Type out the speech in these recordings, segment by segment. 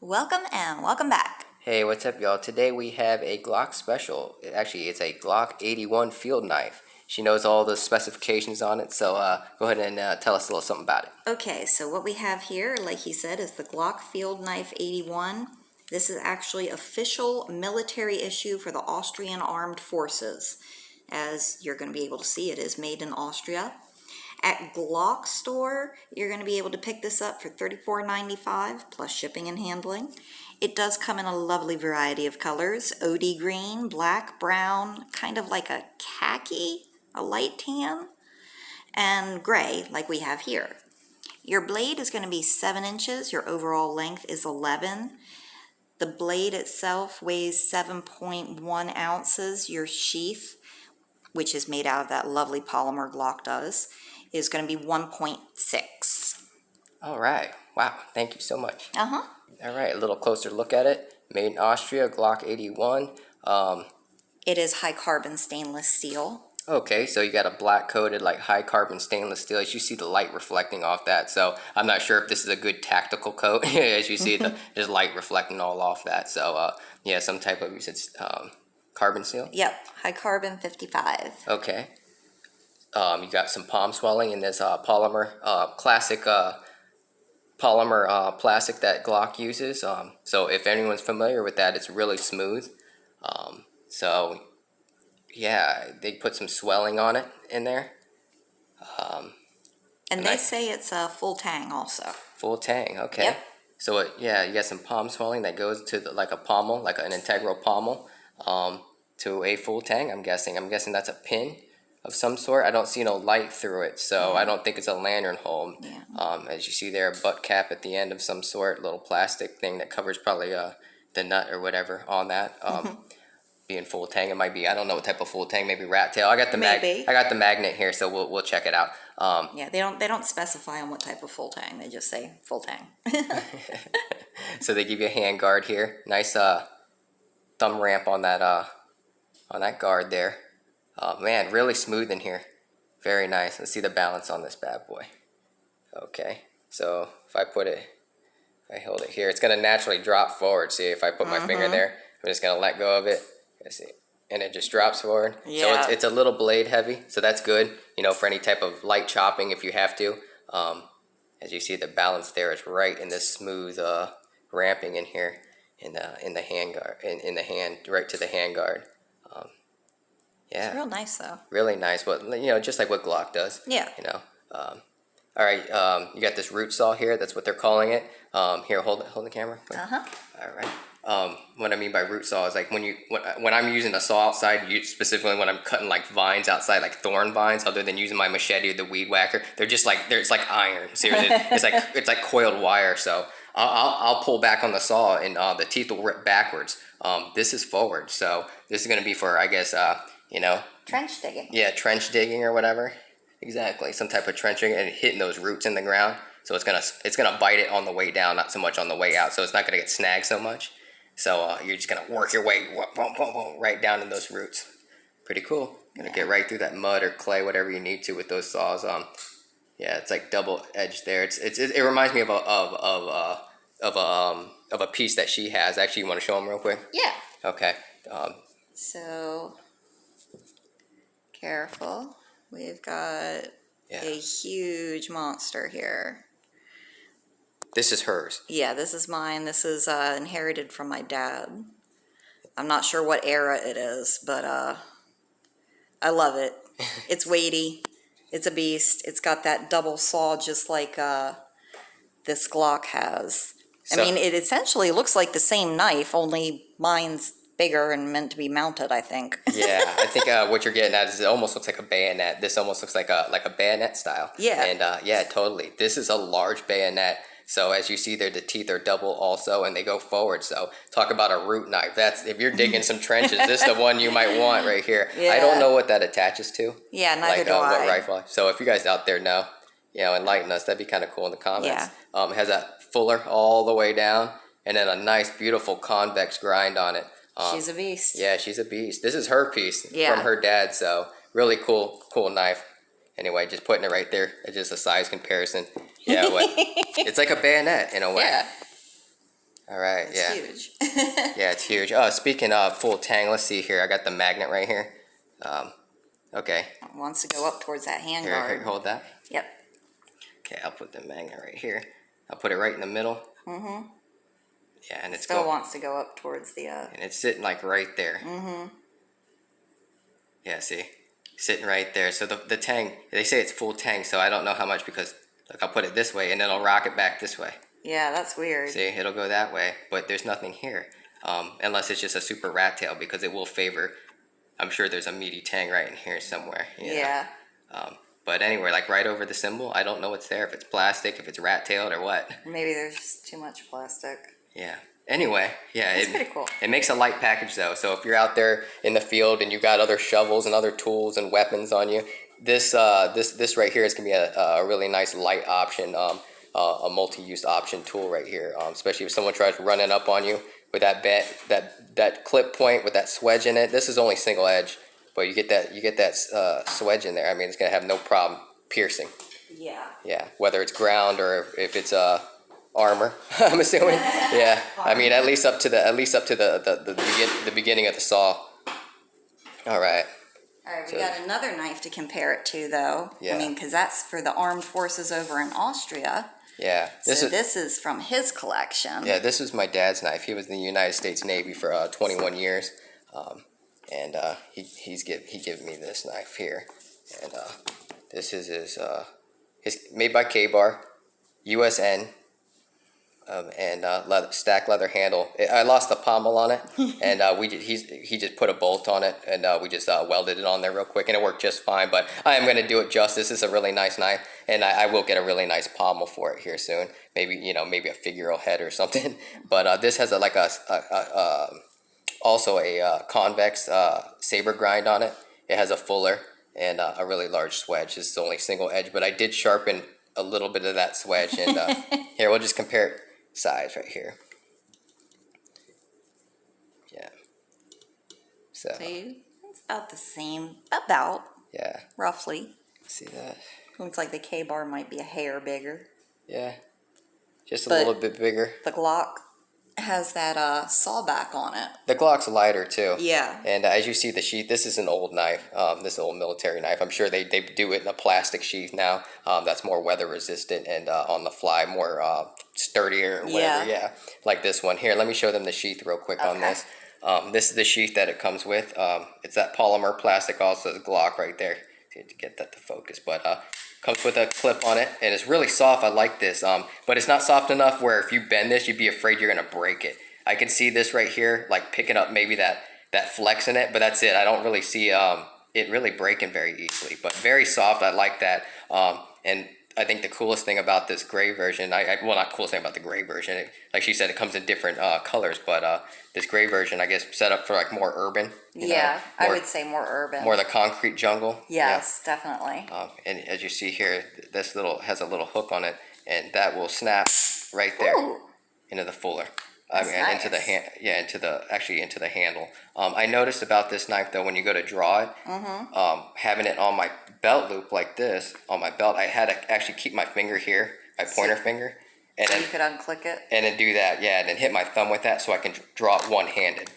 Welcome and welcome back. Hey, what's up, y'all? Today we have a Glock special. Actually, it's a Glock 81 field knife. She knows all the specifications on it, so go ahead and tell us a little something about it. Okay, so what we have here, like he said, is the Glock Field Knife 81. This is actually official military issue for the Austrian Armed Forces. As you're going to be able to see, it is made in Austria. At GLOCK store, you're going to be able to pick this up for $34.95 plus shipping and handling. It does come in a lovely variety of colors: OD green, black, brown, kind of like a khaki, a light tan, and gray like we have here. Your blade is going to be 7 inches. Your overall length is 11. The blade itself weighs 7.1 ounces. Your sheath, which is made out of that lovely polymer Glock does, is going to be 1.6. All right. Wow. Thank you so much. Uh-huh. All right. A little closer look at it. Made in Austria, Glock 81. It is high carbon stainless steel. Okay, so you got a black coated, like high carbon stainless steel. As you see the light reflecting off that. So I'm not sure if this is a good tactical coat. As you see, there's light reflecting all off that. So yeah, some type of, you said carbon steel? Yep, high carbon 55. Okay. You got some palm swelling in this polymer, classic polymer plastic that Glock uses. So if anyone's familiar with that, it's really smooth. So yeah, they put some swelling on it in there. And they say it's a full tang also. Full tang, okay. Yep. So yeah, you got some palm swelling that goes to like a pommel, like an integral pommel, to a full tang. I'm guessing that's a pin of some sort. I don't see no light through it, so I don't think it's a lantern hole. Yeah. As you see there, a butt cap at the end of some sort, little plastic thing that covers probably the nut or whatever on that. Being full tang, it might be, I don't know what type of full tang, maybe rat tail. I got the magnet here, so we'll check it out. Yeah, they don't specify on what type of full tang. They just say full tang. So they give you a hand guard here. Nice thumb ramp on that guard there. Man, really smooth in here. Very nice. Let's see the balance on this bad boy. Okay, so if I hold it here, it's gonna naturally drop forward. See, if I put my finger there, I'm just gonna let go of it. See, and it just drops forward. Yeah. So it's a little blade heavy, so that's good. You know, for any type of light chopping if you have to. As you see, the balance there is right in this smooth ramping in here in the hand guard, in the hand, right to the hand guard. Yeah. It's real nice though. Really nice, but you know, just like what Glock does. Yeah. You know. All right. You got this root saw here. That's what they're calling it. Here, hold the camera. Uh-huh. All right. What I mean by root saw is like when I'm using a saw outside, specifically when I'm cutting like vines outside, like thorn vines, other than using my machete or the weed whacker, they're just like it's like iron. Seriously, it's like coiled wire. So I'll pull back on the saw and the teeth will rip backwards. This is forward, so this is gonna be for, I guess, you know, Trench digging. yeah, trench digging or whatever. Exactly, some type of trenching and hitting those roots in the ground. So it's gonna bite it on the way down, not so much on the way out. So it's not gonna get snagged so much. So you're just gonna work your way right down in those roots. Pretty cool. Gonna get right through that mud or clay, whatever you need to with those saws. Yeah, it's like double edged there. It reminds me of a piece that she has. Actually, you want to show them real quick? Yeah. Okay. So careful. We've got a huge monster here. This is hers. Yeah, this is mine. This is inherited from my dad. I'm not sure what era it is, but I love it. It's weighty. It's a beast. It's got that double saw just like this Glock has. So, I mean, it essentially looks like the same knife, only mine's bigger and meant to be mounted, I think. Yeah, I think what you're getting at is it almost looks like a bayonet. This almost looks like a bayonet style. Yeah. And yeah, totally. This is a large bayonet. So as you see there, the teeth are double also, and they go forward. So talk about a root knife. That's, if you're digging some trenches, this is the one you might want right here. Yeah. I don't know what that attaches to. Yeah, neither do I. What rifle. So if you guys out there know, you know, enlighten us. That'd be kind of cool in the comments. Yeah. It has a fuller all the way down, and then a nice, beautiful convex grind on it. She's a beast. Yeah, she's a beast. This is her piece Yeah. from her dad, so really cool knife. Anyway, just putting it right there. It's just a size comparison. Yeah, it's like a bayonet in a way. Yeah. All right, It's yeah. huge. Yeah, it's huge. Speaking of full tang, let's see here. I got the magnet right here. Okay. It wants to go up towards that Here, handguard. hold that. Yep. Okay, I'll put the magnet right here. I'll put it right in the middle. Mm-hmm. Yeah, and it's Still wants to go up towards the. And it's sitting like right there. Mm-hmm. Yeah, see, sitting right there. So the tang, they say it's full tang, so I don't know how much because look, I'll put it this way and then I'll rock it back this way. Yeah, that's weird. See, it'll go that way, but there's nothing here, unless it's just a super rat tail because it will favor. I'm sure there's a meaty tang right in here somewhere. Yeah. But anywhere, like right over the symbol, I don't know what's there. If it's plastic, if it's rat tailed, or what. Maybe there's just too much plastic. Yeah. Anyway, yeah, It's pretty cool. It makes a light package though. So if you're out there in the field and you got other shovels and other tools and weapons on you, this right here is gonna be a really nice light option, a multi-use option tool right here. Especially if someone tries running up on you with that clip point with that swedge in it. This is only single edge, but you get that swedge in there. I mean, it's gonna have no problem piercing. Yeah. Yeah, whether it's ground or if it's armor, I'm assuming. Yeah, I mean at least up to the beginning of the saw. All right. All right, we got another knife to compare it to, though. Yeah. I mean, because that's for the armed forces over in Austria. Yeah. This is from his collection. Yeah, this was my dad's knife. He was in the United States Navy for 21 years, and he gave me this knife here, and this is his made by K-Bar, USN. And stack leather handle. I lost the pommel on it, and he just put a bolt on it, and we just welded it on there real quick, and it worked just fine. But I am going to do it justice. It's a really nice knife, and I will get a really nice pommel for it here soon. Maybe maybe a figural head or something. But this has also a convex saber grind on it. It has a fuller and a really large swedge. This is only single edge, but I did sharpen a little bit of that swedge, and here we'll just compare it. Size right here. Yeah. So It's about the same, yeah. roughly. See that? Looks like the K-bar might be a hair bigger. Yeah. Just a little bit bigger. The Glock has that sawback on it. The Glock's lighter too. Yeah. And as you see the sheath, this is an old knife. This is an old military knife. I'm sure they do it in a plastic sheath now. That's more weather resistant and on the fly more sturdier or whatever. Yeah. Like this one here. Let me show them the sheath real quick on this. This is the sheath that it comes with. It's that polymer plastic, also the Glock right there. See to get that to focus, but comes with a clip on it, and it's really soft. I like this, but it's not soft enough where if you bend this, you'd be afraid you're gonna break it. I can see this right here, like picking up maybe that flex in it, but that's it. I don't really see it really breaking very easily, but very soft. I like that, and I think the coolest thing about this gray version, well, not coolest thing about the gray version, like she said, it comes in different colors, but this gray version, I guess, set up for like more urban. Yeah, I would say more urban. More the concrete jungle. Yes, definitely. And as you see here, this has a little hook on it, and that will snap right there into the fuller. Nice. Into the handle. I noticed about this knife though, when you go to draw it, having it on my belt loop like this on my belt, I had to actually keep my finger here, my pointer finger, and So then you could unclick it. and then do that, yeah, and then hit my thumb with that so I can draw it one-handed.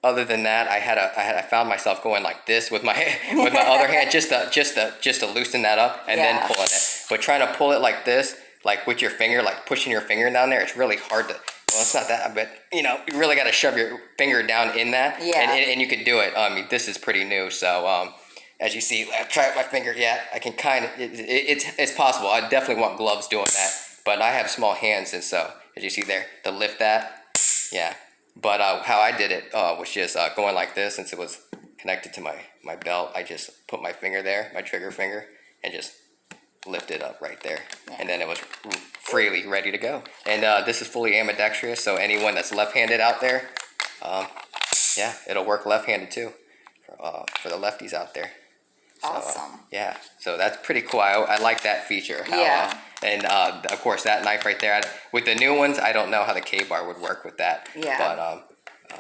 Other than that, I found myself going like this with my other hand just to loosen that up and then pulling it. But trying to pull it like this, like with your finger, like pushing your finger down there, it's really hard to. Well, it's not that, but you really got to shove your finger down in that, and you could do it. I mean, this is pretty new, so as you see, I've tried my finger. Yeah, I can kind of. It's possible. I definitely want gloves doing that, but I have small hands, and so as you see there, to lift that, yeah. But how I did it was just going like this, since it was connected to my belt. I just put my finger there, my trigger finger, and just lift it up right there, and then it was freely ready to go. And this is fully ambidextrous, so anyone that's left-handed out there, yeah, it'll work left-handed too for the lefties out there. So, Awesome. Yeah, so that's pretty cool. I like that feature. How, and of course that knife right there. With the new ones, I don't know how the K-bar would work with that. Yeah. But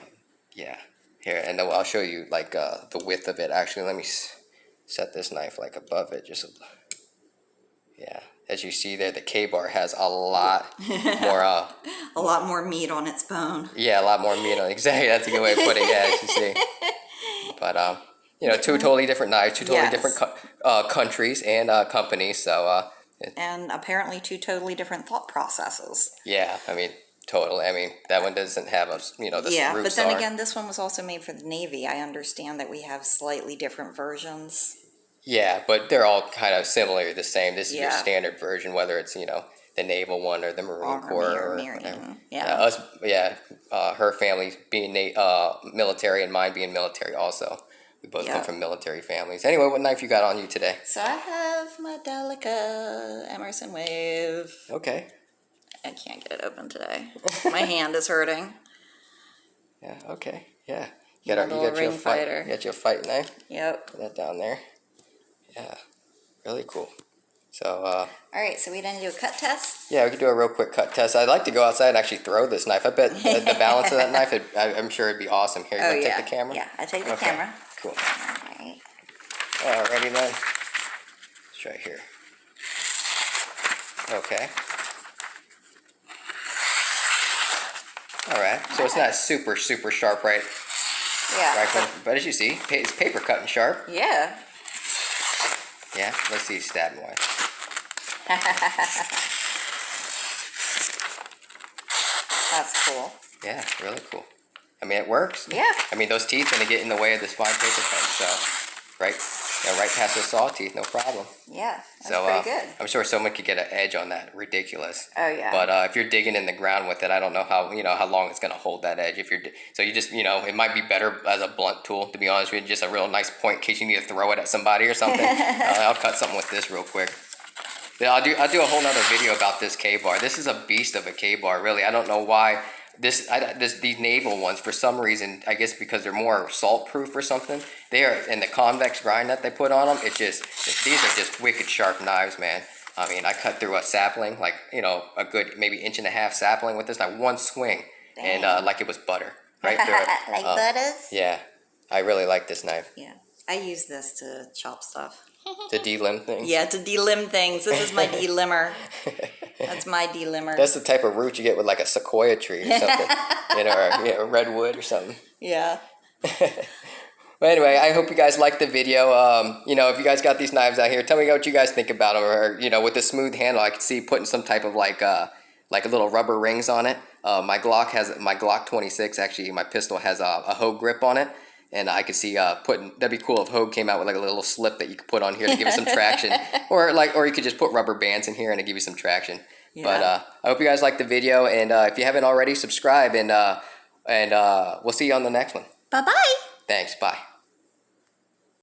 yeah. Here, and then I'll show you like the width of it. Actually, let me set this knife like above it. Yeah, as you see there, the K-bar has a lot more. A lot more meat on its bone. Yeah, a lot more meat on. Exactly, that's a good way of putting it. As you see, but you know, two totally different knives, two totally different countries and companies. So and apparently two totally different thought processes. yeah, I mean, totally. I mean, that one doesn't have a, you know, the Yeah, but then are. again, this one was also made for the Navy. I understand that we have slightly different versions. Yeah, but they're all kind of similar, the same. This is your Yeah. standard version, whether it's, you know, the naval one or the Marine Corps or Marine, whatever. yeah. Her family being military and mine being military also. We both come from military families. Anyway, what knife you got on you today? So I have my Delica Emerson Wave. Okay. I can't get it open today. My hand is hurting. Yeah, okay. Yeah. You got ring fighter. You got your fight knife? Yep. Put that down there. Yeah. Really cool. So, all right, so we done do a cut test? Yeah, we could do a real quick cut test. I'd like to go outside and actually throw this knife. I bet the balance of that knife, I'm sure it'd be awesome. Here, you want to take the camera? Yeah, I take the camera. Cool. All right. Ready then? Let's try here. Okay. All right. So it's not super sharp, right? Yeah. Right, but as you see, it's paper cut and sharp. Yeah. Yeah. Let's see stabbing wise. That's cool. Yeah, really cool. I mean, it works. Yeah. I mean, those teeth gonna get in the way of this fine paper cut, so right past the saw teeth, no problem. Yeah, that's pretty good. I'm sure someone could get an edge on that. Ridiculous. Oh yeah. But if you're digging in the ground with it, I don't know how long it's gonna hold that edge. If you're so you just it might be better as a blunt tool, to be honest with you, just a real nice point in case you need to throw it at somebody or something. I'll cut something with this real quick. Yeah, I'll do a whole nother video about this K-bar. This is a beast of a K-bar, really. I don't know why these naval ones, for some reason, I guess because they're more salt proof or something. They are, and the convex grind that they put on them, these are just wicked sharp knives, man. I mean, I cut through a sapling, like a good maybe 1.5 inch sapling with this, like one swing, and like it was butter right through it. Like butters. Yeah, I really like this knife. Yeah, I use this to chop stuff. To delimb things? Yeah, to delimb things. This is my delimmer. That's my delimmer. That's the type of root you get with like a sequoia tree or something. Or redwood or something. Yeah. Well, anyway, I hope you guys liked the video. If you guys got these knives out here, tell me what you guys think about them. Or, with the smooth handle, I could see putting some type of like a little rubber rings on it. My Glock 26, actually, my pistol has a Hogue grip on it. And I could see that'd be cool if Hogue came out with like a little slip that you could put on here to give it some traction, or you could just put rubber bands in here and it give you some traction. Yeah. But I hope you guys liked the video, and if you haven't already, subscribe, and we'll see you on the next one. Bye bye. Thanks. Bye.